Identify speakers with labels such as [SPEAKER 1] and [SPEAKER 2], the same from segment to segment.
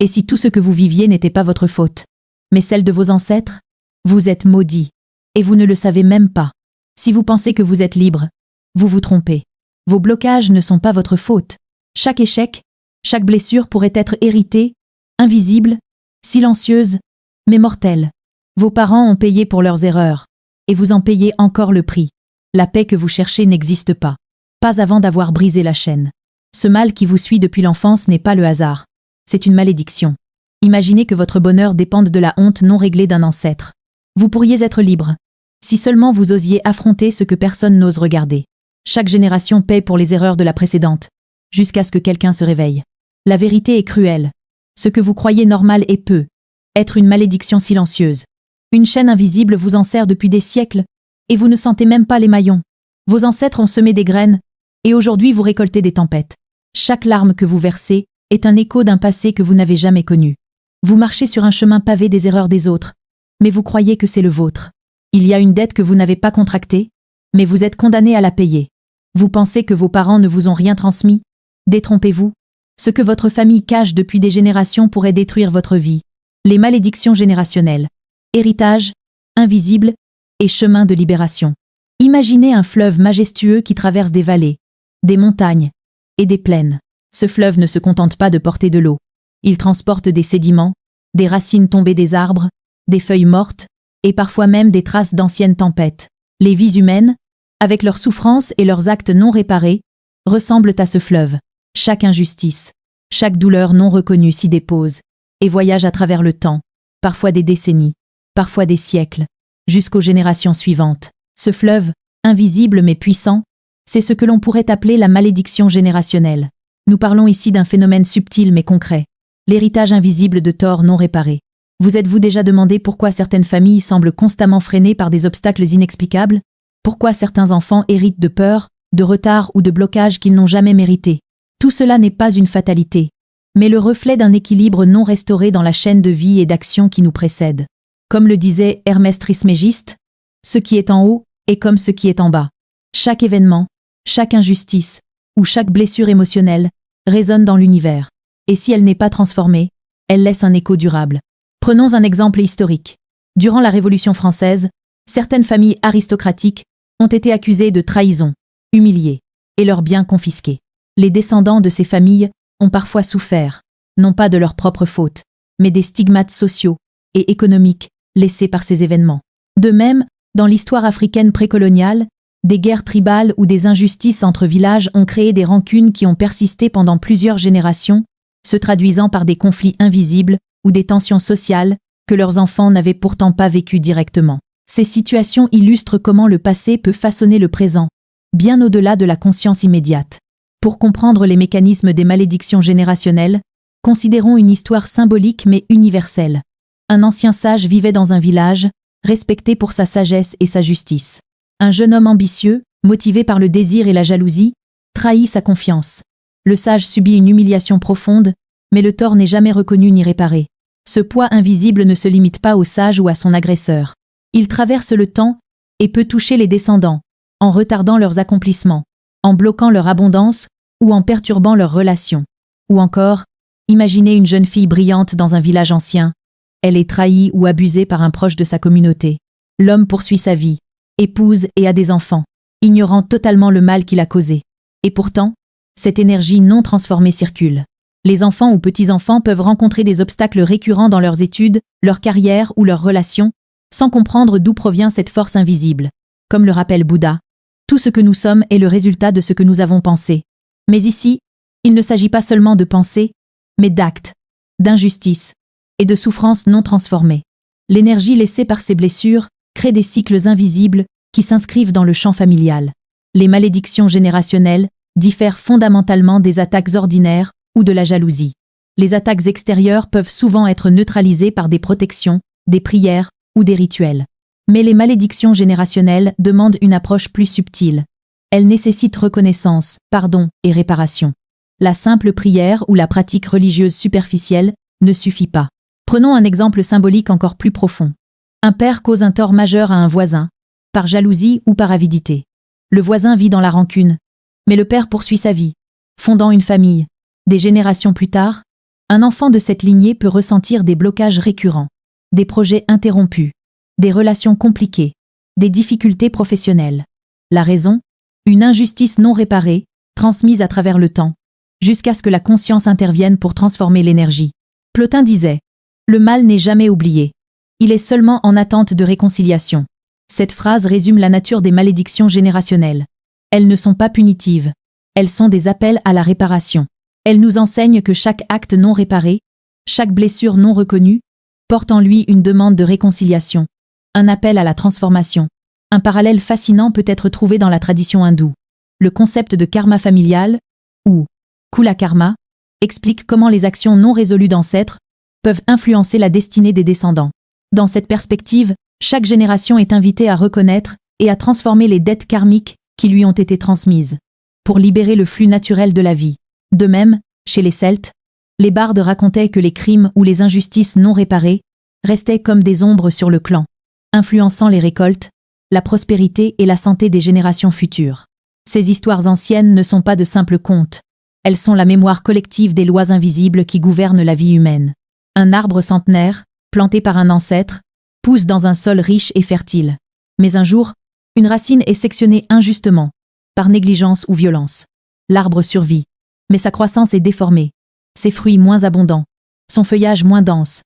[SPEAKER 1] Et si tout ce que vous viviez n'était pas votre faute, mais celle de vos ancêtres? Vous êtes maudit. Et vous ne le savez même pas. Si vous pensez que vous êtes libre, vous vous trompez. Vos blocages ne sont pas votre faute. Chaque échec, chaque blessure pourrait être héritée, invisible, silencieuse, mais mortelle. Vos parents ont payé pour leurs erreurs, et vous en payez encore le prix. La paix que vous cherchez n'existe pas. Pas avant d'avoir brisé la chaîne. Ce mal qui vous suit depuis l'enfance n'est pas le hasard. C'est une malédiction. Imaginez que votre bonheur dépende de la honte non réglée d'un ancêtre. Vous pourriez être libre. Si seulement vous osiez affronter ce que personne n'ose regarder. Chaque génération paie pour les erreurs de la précédente, jusqu'à ce que quelqu'un se réveille. La vérité est cruelle. Ce que vous croyez normal est peut être une malédiction silencieuse. Une chaîne invisible vous enserre depuis des siècles, et vous ne sentez même pas les maillons. Vos ancêtres ont semé des graines, et aujourd'hui vous récoltez des tempêtes. Chaque larme que vous versez est un écho d'un passé que vous n'avez jamais connu. Vous marchez sur un chemin pavé des erreurs des autres, mais vous croyez que c'est le vôtre. Il y a une dette que vous n'avez pas contractée, mais vous êtes condamné à la payer. Vous pensez que vos parents ne vous ont rien transmis? Détrompez-vous. Ce que votre famille cache depuis des générations pourrait détruire votre vie. Les malédictions générationnelles. Héritage, invisible, et chemin de libération. Imaginez un fleuve majestueux qui traverse des vallées, des montagnes et des plaines. Ce fleuve ne se contente pas de porter de l'eau. Il transporte des sédiments, des racines tombées des arbres, des feuilles mortes, et parfois même des traces d'anciennes tempêtes. Les vies humaines, avec leurs souffrances et leurs actes non réparés, ressemblent à ce fleuve. Chaque injustice, chaque douleur non reconnue s'y dépose, et voyage à travers le temps, parfois des décennies, parfois des siècles, jusqu'aux générations suivantes. Ce fleuve, invisible mais puissant, c'est ce que l'on pourrait appeler la malédiction générationnelle. Nous parlons ici d'un phénomène subtil mais concret, l'héritage invisible de torts non réparés. Vous êtes-vous déjà demandé pourquoi certaines familles semblent constamment freinées par des obstacles inexplicables? Pourquoi certains enfants héritent de peurs, de retards ou de blocages qu'ils n'ont jamais mérités? Tout cela n'est pas une fatalité, mais le reflet d'un équilibre non restauré dans la chaîne de vie et d'action qui nous précède. Comme le disait Hermès Trismégiste, ce qui est en haut est comme ce qui est en bas. Chaque événement, chaque injustice ou chaque blessure émotionnelle résonne dans l'univers. Et si elle n'est pas transformée, elle laisse un écho durable. Prenons un exemple historique. Durant la Révolution française, certaines familles aristocratiques ont été accusées de trahison, humiliées, et leurs biens confisqués. Les descendants de ces familles ont parfois souffert, non pas de leur propre faute, mais des stigmates sociaux et économiques laissés par ces événements. De même, dans l'histoire africaine précoloniale, des guerres tribales ou des injustices entre villages ont créé des rancunes qui ont persisté pendant plusieurs générations, se traduisant par des conflits invisibles ou des tensions sociales que leurs enfants n'avaient pourtant pas vécues directement. Ces situations illustrent comment le passé peut façonner le présent, bien au-delà de la conscience immédiate. Pour comprendre les mécanismes des malédictions générationnelles, considérons une histoire symbolique mais universelle. Un ancien sage vivait dans un village, respecté pour sa sagesse et sa justice. Un jeune homme ambitieux, motivé par le désir et la jalousie, trahit sa confiance. Le sage subit une humiliation profonde, mais le tort n'est jamais reconnu ni réparé. Ce poids invisible ne se limite pas au sage ou à son agresseur. Il traverse le temps et peut toucher les descendants, en retardant leurs accomplissements, en bloquant leur abondance ou en perturbant leurs relations. Ou encore, imaginez une jeune fille brillante dans un village ancien. Elle est trahie ou abusée par un proche de sa communauté. L'homme poursuit sa vie, épouse et a des enfants, ignorant totalement le mal qu'il a causé. Et pourtant, cette énergie non transformée circule. Les enfants ou petits-enfants peuvent rencontrer des obstacles récurrents dans leurs études, leur carrière ou leurs relations, sans comprendre d'où provient cette force invisible. Comme le rappelle Bouddha, tout ce que nous sommes est le résultat de ce que nous avons pensé. Mais ici, il ne s'agit pas seulement de pensée, mais d'actes, d'injustice et de souffrances non transformées. L'énergie laissée par ces blessures crée des cycles invisibles qui s'inscrivent dans le champ familial. Les malédictions générationnelles diffèrent fondamentalement des attaques ordinaires ou de la jalousie. Les attaques extérieures peuvent souvent être neutralisées par des protections, des prières ou des rituels. Mais les malédictions générationnelles demandent une approche plus subtile. Elles nécessitent reconnaissance, pardon et réparation. La simple prière ou la pratique religieuse superficielle ne suffit pas. Prenons un exemple symbolique encore plus profond. Un père cause un tort majeur à un voisin, par jalousie ou par avidité. Le voisin vit dans la rancune, mais le père poursuit sa vie, fondant une famille. Des générations plus tard, Un enfant de cette lignée peut ressentir des blocages récurrents, des projets interrompus, des relations compliquées, des difficultés professionnelles. La raison ? Une injustice non réparée, transmise à travers le temps, jusqu'à ce que la conscience intervienne pour transformer l'énergie. Plotin disait « Le mal n'est jamais oublié. Il est seulement en attente de réconciliation ». Cette phrase résume la nature des malédictions générationnelles. Elles ne sont pas punitives. Elles sont des appels à la réparation. Elles nous enseignent que chaque acte non réparé, chaque blessure non reconnue, porte en lui une demande de réconciliation, un appel à la transformation. Un parallèle fascinant peut être trouvé dans la tradition hindoue. Le concept de karma familial, ou kula karma, explique comment les actions non résolues d'ancêtres peuvent influencer la destinée des descendants. Dans cette perspective, chaque génération est invitée à reconnaître et à transformer les dettes karmiques qui lui ont été transmises, pour libérer le flux naturel de la vie. De même, chez les Celtes, les bardes racontaient que les crimes ou les injustices non réparées restaient comme des ombres sur le clan, influençant les récoltes, la prospérité et la santé des générations futures. Ces histoires anciennes ne sont pas de simples contes. Elles sont la mémoire collective des lois invisibles qui gouvernent la vie humaine. Un arbre centenaire, planté par un ancêtre, pousse dans un sol riche et fertile. Mais un jour, une racine est sectionnée injustement, par négligence ou violence. L'arbre survit, mais sa croissance est déformée, ses fruits moins abondants, son feuillage moins dense.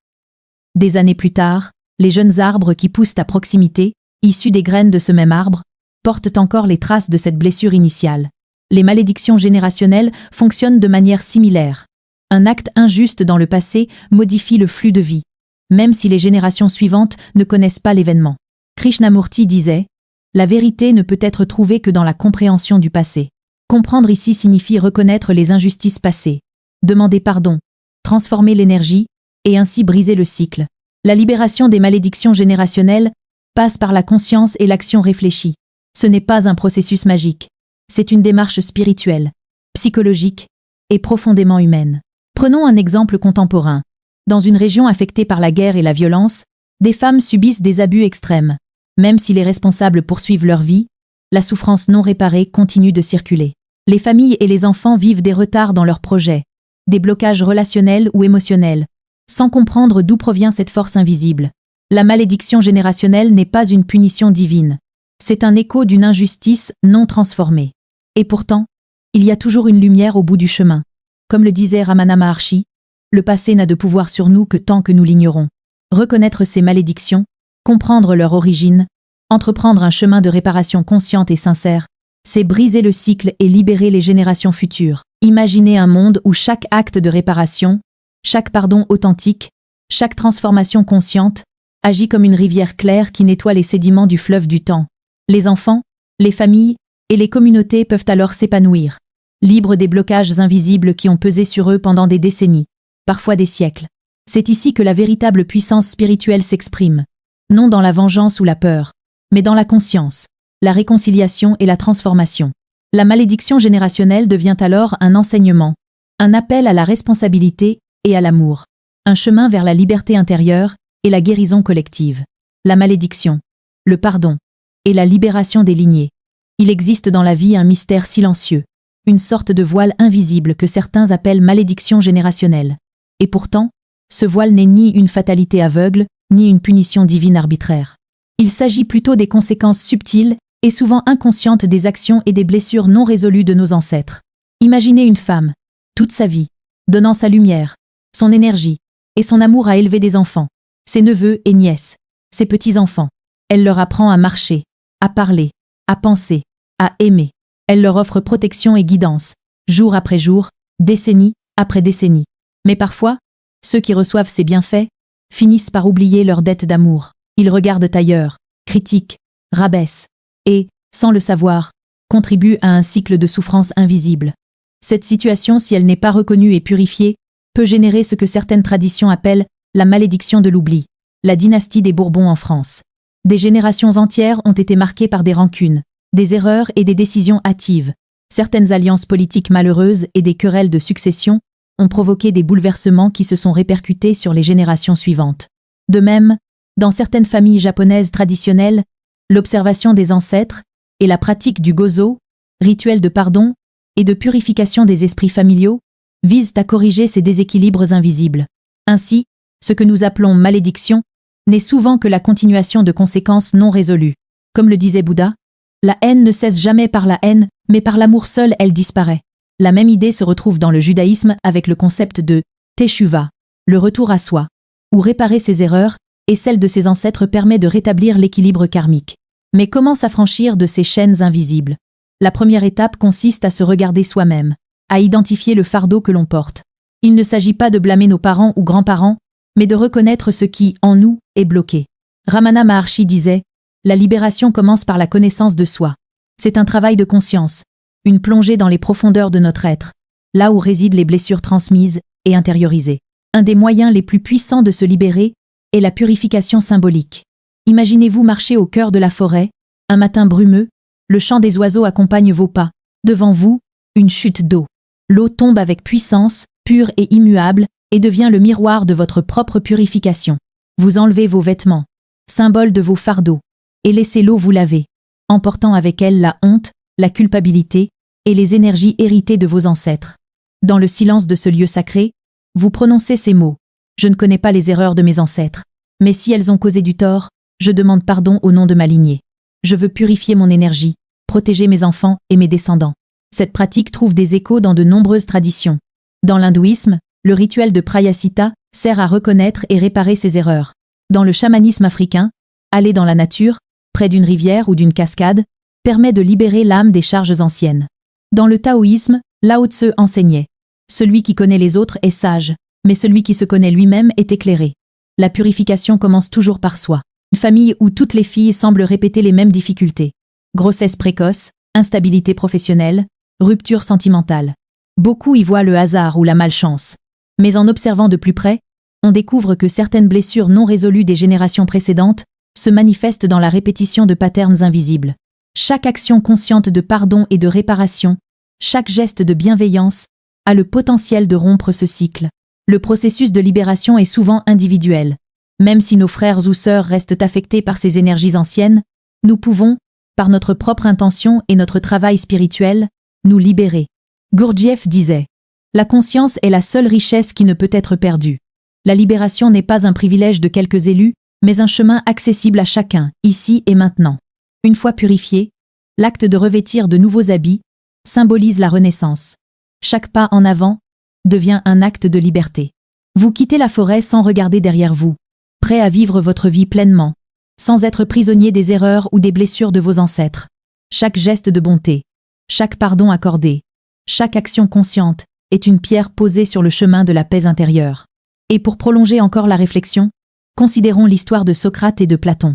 [SPEAKER 1] Des années plus tard, les jeunes arbres qui poussent à proximité, issus des graines de ce même arbre, portent encore les traces de cette blessure initiale. Les malédictions générationnelles fonctionnent de manière similaire. Un acte injuste dans le passé modifie le flux de vie, même si les générations suivantes ne connaissent pas l'événement. Krishnamurti disait « La vérité ne peut être trouvée que dans la compréhension du passé ». Comprendre ici signifie reconnaître les injustices passées, demander pardon, transformer l'énergie, et ainsi briser le cycle. La libération des malédictions générationnelles passe par la conscience et l'action réfléchie. Ce n'est pas un processus magique. C'est une démarche spirituelle, psychologique et profondément humaine. Prenons un exemple contemporain. Dans une région affectée par la guerre et la violence, des femmes subissent des abus extrêmes. Même si les responsables poursuivent leur vie, la souffrance non réparée continue de circuler. Les familles et les enfants vivent des retards dans leurs projets, des blocages relationnels ou émotionnels, sans comprendre d'où provient cette force invisible. La malédiction générationnelle n'est pas une punition divine. C'est un écho d'une injustice non transformée. Et pourtant, il y a toujours une lumière au bout du chemin. Comme le disait Ramana Maharshi, le passé n'a de pouvoir sur nous que tant que nous l'ignorons. Reconnaître ces malédictions, comprendre leur origine, entreprendre un chemin de réparation consciente et sincère, c'est briser le cycle et libérer les générations futures. Imaginez un monde où chaque acte de réparation, chaque pardon authentique, chaque transformation consciente, agit comme une rivière claire qui nettoie les sédiments du fleuve du temps. Les enfants, les familles et les communautés peuvent alors s'épanouir, libres des blocages invisibles qui ont pesé sur eux pendant des décennies, parfois des siècles. C'est ici que la véritable puissance spirituelle s'exprime, non dans la vengeance ou la peur, mais dans la conscience, la réconciliation et la transformation. La malédiction générationnelle devient alors un enseignement, un appel à la responsabilité et à l'amour, un chemin vers la liberté intérieure et la guérison collective. La malédiction, le pardon et la libération des lignées. Il existe dans la vie un mystère silencieux, une sorte de voile invisible que certains appellent malédiction générationnelle. Et pourtant, ce voile n'est ni une fatalité aveugle, ni une punition divine arbitraire. Il s'agit plutôt des conséquences subtiles et souvent inconscientes des actions et des blessures non résolues de nos ancêtres. Imaginez une femme, toute sa vie, donnant sa lumière, son énergie et son amour à élever des enfants, ses neveux et nièces, ses petits-enfants. Elle leur apprend à marcher, à parler, à penser, à aimer. Elle leur offre protection et guidance, jour après jour, décennie après décennie. Mais parfois, ceux qui reçoivent ces bienfaits finissent par oublier leur dette d'amour. Ils regardent ailleurs, critiquent, rabaissent, et, sans le savoir, contribuent à un cycle de souffrance invisible. Cette situation, si elle n'est pas reconnue et purifiée, peut générer ce que certaines traditions appellent la malédiction de l'oubli, la dynastie des Bourbons en France. Des générations entières ont été marquées par des rancunes, des erreurs et des décisions hâtives. Certaines alliances politiques malheureuses et des querelles de succession ont provoqué des bouleversements qui se sont répercutés sur les générations suivantes. De même, dans certaines familles japonaises traditionnelles, l'observation des ancêtres et la pratique du gozo, rituel de pardon et de purification des esprits familiaux, visent à corriger ces déséquilibres invisibles. Ainsi, ce que nous appelons malédiction n'est souvent que la continuation de conséquences non résolues. Comme le disait Bouddha, la haine ne cesse jamais par la haine, mais par l'amour seul elle disparaît. La même idée se retrouve dans le judaïsme avec le concept de teshuva, le retour à soi, où réparer ses erreurs et celles de ses ancêtres permet de rétablir l'équilibre karmique. Mais comment s'affranchir de ces chaînes invisibles? La première étape consiste à se regarder soi-même, à identifier le fardeau que l'on porte. Il ne s'agit pas de blâmer nos parents ou grands-parents, mais de reconnaître ce qui, en nous, est bloqué. Ramana Maharshi disait « La libération commence par la connaissance de soi. C'est un travail de conscience, une plongée dans les profondeurs de notre être, là où résident les blessures transmises et intériorisées. Un des moyens les plus puissants de se libérer est la purification symbolique. Imaginez-vous marcher au cœur de la forêt, un matin brumeux, le chant des oiseaux accompagne vos pas. Devant vous, une chute d'eau. L'eau tombe avec puissance, pure et immuable, et devient le miroir de votre propre purification. Vous enlevez vos vêtements, symbole de vos fardeaux, et laissez l'eau vous laver, emportant avec elle la honte, la culpabilité et les énergies héritées de vos ancêtres. Dans le silence de ce lieu sacré, vous prononcez ces mots. Je ne connais pas les erreurs de mes ancêtres, mais si elles ont causé du tort, je demande pardon au nom de ma lignée. Je veux purifier mon énergie, protéger mes enfants et mes descendants. Cette pratique trouve des échos dans de nombreuses traditions. Dans l'hindouisme, le rituel de Prayasita sert à reconnaître et réparer ses erreurs. Dans le chamanisme africain, aller dans la nature, près d'une rivière ou d'une cascade, permet de libérer l'âme des charges anciennes. Dans le taoïsme, Lao Tse enseignait « Celui qui connaît les autres est sage, mais celui qui se connaît lui-même est éclairé ». La purification commence toujours par soi. Une famille où toutes les filles semblent répéter les mêmes difficultés. Grossesse précoce, instabilité professionnelle, rupture sentimentale. Beaucoup y voient le hasard ou la malchance. Mais en observant de plus près, on découvre que certaines blessures non résolues des générations précédentes se manifestent dans la répétition de patterns invisibles. Chaque action consciente de pardon et de réparation, chaque geste de bienveillance, a le potentiel de rompre ce cycle. Le processus de libération est souvent individuel. Même si nos frères ou sœurs restent affectés par ces énergies anciennes, nous pouvons, par notre propre intention et notre travail spirituel, nous libérer. Gurdjieff disait « La conscience est la seule richesse qui ne peut être perdue. La libération n'est pas un privilège de quelques élus, mais un chemin accessible à chacun, ici et maintenant. » Une fois purifié, l'acte de revêtir de nouveaux habits symbolise la renaissance. Chaque pas en avant devient un acte de liberté. Vous quittez la forêt sans regarder derrière vous, prêt à vivre votre vie pleinement, sans être prisonnier des erreurs ou des blessures de vos ancêtres. Chaque geste de bonté, chaque pardon accordé, chaque action consciente est une pierre posée sur le chemin de la paix intérieure. Et pour prolonger encore la réflexion, considérons l'histoire de Socrate et de Platon.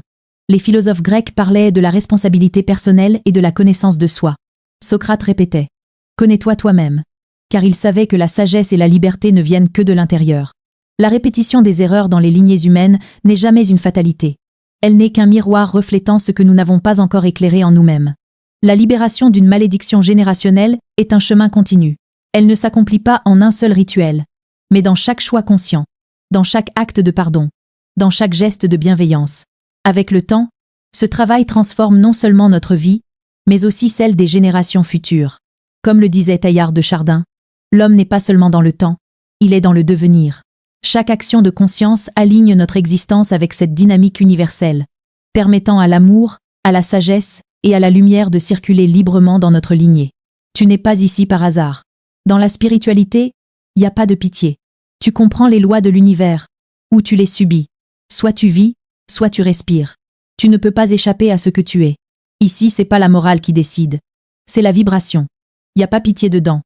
[SPEAKER 1] Les philosophes grecs parlaient de la responsabilité personnelle et de la connaissance de soi. Socrate répétait « Connais-toi toi-même », car il savait que la sagesse et la liberté ne viennent que de l'intérieur. La répétition des erreurs dans les lignées humaines n'est jamais une fatalité. Elle n'est qu'un miroir reflétant ce que nous n'avons pas encore éclairé en nous-mêmes. La libération d'une malédiction générationnelle est un chemin continu. Elle ne s'accomplit pas en un seul rituel, mais dans chaque choix conscient, dans chaque acte de pardon, dans chaque geste de bienveillance. Avec le temps, ce travail transforme non seulement notre vie, mais aussi celle des générations futures. Comme le disait Teilhard de Chardin, l'homme n'est pas seulement dans le temps, il est dans le devenir. Chaque action de conscience aligne notre existence avec cette dynamique universelle, permettant à l'amour, à la sagesse et à la lumière de circuler librement dans notre lignée. Tu n'es pas ici par hasard. Dans la spiritualité, il n'y a pas de pitié. Tu comprends les lois de l'univers, ou tu les subis. Soit tu vis, soit tu respires. Tu ne peux pas échapper à ce que tu es. Ici, c'est pas la morale qui décide. C'est la vibration. Il n'y a pas pitié dedans.